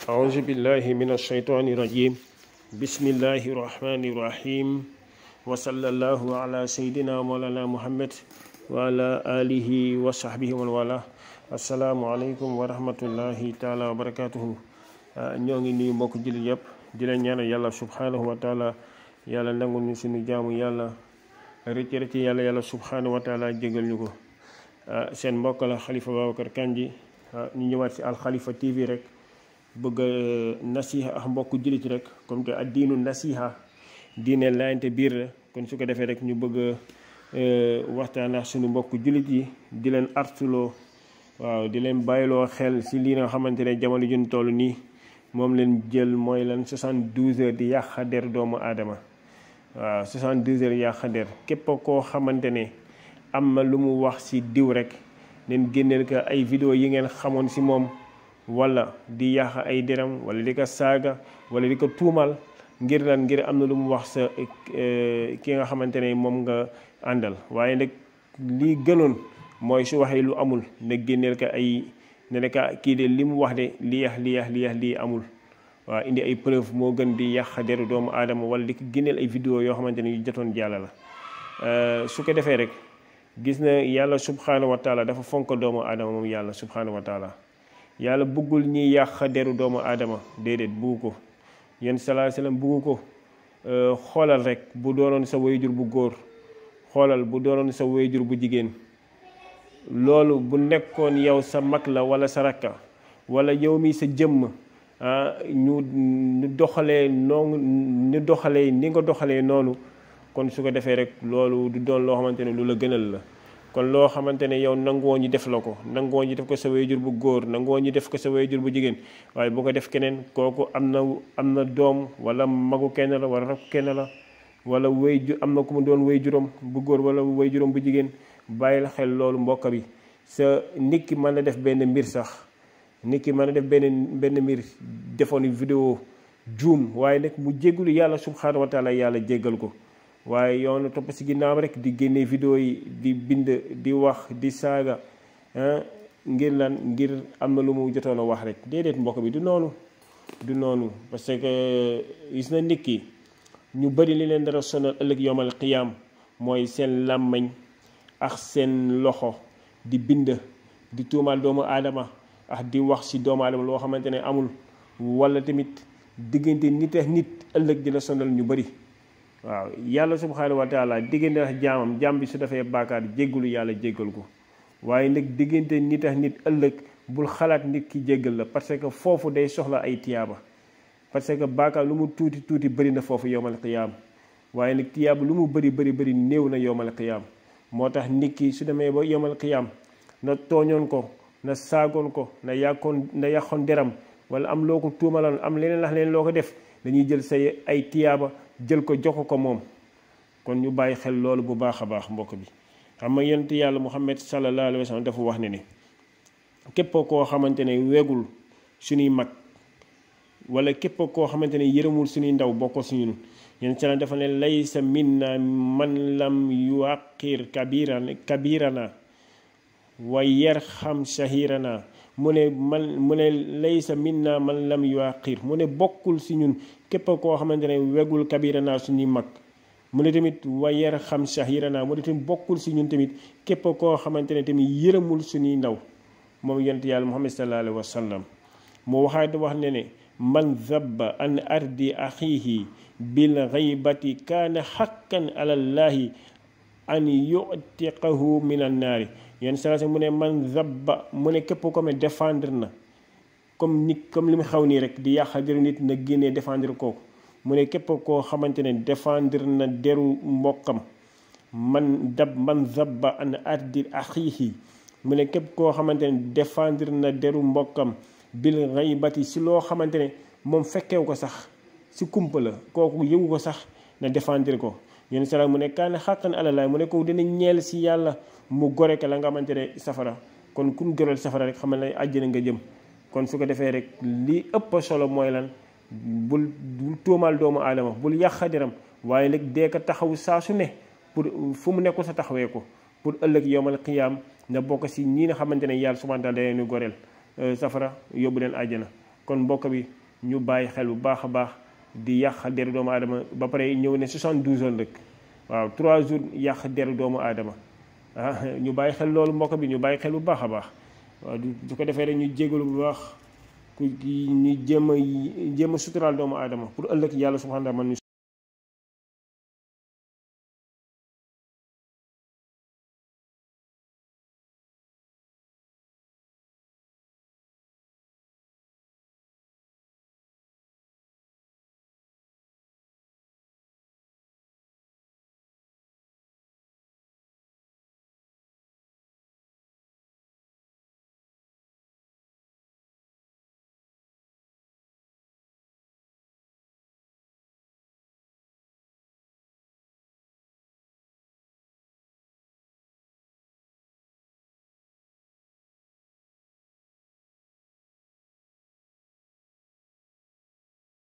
أعوذ بالله من الشيطان الرجيم بسم الله الرحمن الرحيم وصلى الله على سيدنا مولانا محمد وعلى آله وصحبه ومن والاه السلام عليكم ورحمة الله تعالى وبركاته ñoo ngi nuyu mbokk jullit yëpp di leen ñaanal yàlla subhanahu wa taala yàlla nangul ñu suñu jaamu yàlla rëcc yàlla subhanahu wa taala jégal ñu ko seen mbokk la Khalifa Babacar Kandji ñu ñëwaat si Al Khalifa TV rek bëgg nasiha ak mbokk jullit rek comme que ak diinu nasiha diine laayante biir la kon su ko defee rek ñu bëgg waxtaan ak suñu mbokk jullit yi di leen artuloo waaw di leen bàyyiloo xel si lii nga xamante ne jamono juñ toll nii moom leen jël mooy lan 72 heures di yàq der doomu aadama waaw 72 heures yàq der képp koo xamante ne am na lu mu wax si diw rek leen génneel ko ay vidéo yi ngeen xamoon si moom wala di yàq ay deram wala di ko saaga wala di ko tuumal ngir lan ngir am na lu mu wax sa ki nga xamante ne moom nga àndal waaye nag lii gënoon mooy su waxee lu amul na génneel ko ay ne ne ka kii de li mu wax de lii amul waaw indi ay preuve moo gën di yàq deru doomu aadama wala di ko génneel ay vidéo yoo xamante ne yu jotoon jàlla la su ko defee rek gis na yàlla subhanahu wa taala dafa fonk doomu aadama moom yàlla subhanahu wa taala yàlla bëggul ñiy yàq deru doomu aadama déedéet buggu ko yéen salaa salaam buggu ko xoolal rek bu doonoon sa wayjur bu góor xoolal bu doonoon sa wayjur bu jigéen loolu bu nekkoon yow sa mag la wala sa rakka wala yow mi sa jëmm ñu doxalee noonu ñu doxalee ni nga doxalee noonu kon su ko defee rek loolu du doon loo xamante ne lu la gënal la kon loo xamante ne yow nangoo ñi def la ko nangoo ñi def ko sa wayjur bu góor nangoo ñi def ko sa wayjur bu jigéen waaye bu ko def keneen kooku am na doom wala magu kenn la wala rakk kenn la wala wayjur am na ku mu doon wayjuram bu góor wala wayjuram bu jigéen bàyyil xel loolu mbokk bi sa nit ki mën na def benn mbir sax nit ki mën na def benn mbir defoon vidéo juum waaye nag mu jéggalu yàlla subhanahu wa taala yàlla jéggal ko waaye yow na topp si ginnaaw rek di génne vidéo yi di bind di wax di saaga ngir lan ngir am na lu mu jotoon a wax rek déedéet mbokk bi du noonu parce que gis na nit ki ñu bëri li leen dara sonal ëllëg yomal qiyaam mooy seen làmmañ ak seen loxo di bind di tuumaal doomu aadama ak di wax si doomu aadama loo xamante ne amul wala tamit diggante nit ak nit ëllëg dina sonal ñu bëri waaw yàlla subhanahu wa taala diggante ak jaamam jaam bi su defee baakaar jéggalu yàlla jéggal ko waaye nag diggante nit ak nit ëllëg bul xalaat nit ki jéggal la parce que foofu day soxla ay tiyaaba parce que baakaar lu mu tuuti bëri na foofu yowmal qiyaam waaye nag tiyaaba lu mu bëri néew na yowmal qiyaam moo tax nit ki su demee ba yowmal qiyaam na tooñoon ko na saagoon ko na yàqoon deram wala am loo ko tuumaloon am leneen loo ko def dañuy jël say ay tiyaaba jël ko jox ko moom kon ñu bàyyi xel loolu bu baax a baax mbokk bi xam nga yonent yàlla Muhammad sallallahu alayhi wa sallam dafa wax ne képp koo xamante ne wegul suñuy mag wala képp koo xamante ne yërëmul suñuy ndaw bokko suñu yéen salaam dafa ne laysa minna man lam yuaqir kabirana wa yarham shahirana mu ne laysa minna man lam yuaqir mu ne bokkul si ñun képp koo xamante ne wegul kabirana suñuy mag mu ne tamit wa yarham shahirana mu ne tamit bokkul si ñun tamit képp koo xamante ne tamit yërëmul suñuy ndaw moom yonent yàlla Muhammad sallallahu alayhi wa sallam mu waxaat wax ne man zabba an ardi axiihi bil ghaybati kaana xaqan ala llaahi an yutiqahu min an naari yenn saa mu ne man zabba mu ne képp ko me défendre na comme li mu xaw nii rek di yàq deru nit na génnee défendre kooku mu ne képp koo xamante ne défendre na deru mbokkam man zabba an ardi axiihi mu ne képp koo xamante ne défendre na deru mbokkam bil ghaybati si loo xamante ne moom fekkew ko sax si kumpa la kooku yëgu ko sax na défendre ko yenn salaam mu ne kaana xaqan alalaay mu ne ko dina ñeel si yàlla mu gore ka la nga xamante ne safara kon kun goreel safara rek xamal ne àjjana nga jëm kon su ko defee rek li ëpp solo mooy lan bul tuumaal doomu aadama bul yàq deram waaye nag dee ko taxaw saa su ne pour fu mu nekkul sa taxawee ko pour ëllëg yowmal qiyaam nga bokk si ñi nga xamante ne yàlla subhaanahu wa taala da leen goreel safara yóbbu leen àjjana kon mbokk bi ñu bàyyi xel bu baax a baax di yàq deru doomu aadama ba pare ñëw ne 72 heures rek waaw 3 jours yàq deru doomu aadama ñu bàyyi xel loolu mbokk bi ñu bàyyi xel bu baax a baax waaw du ko defee rek ñu jégalu bu baax ku ñu jéem a suturaal doomu aadama pour ëllëg yàlla subhanahu wa taala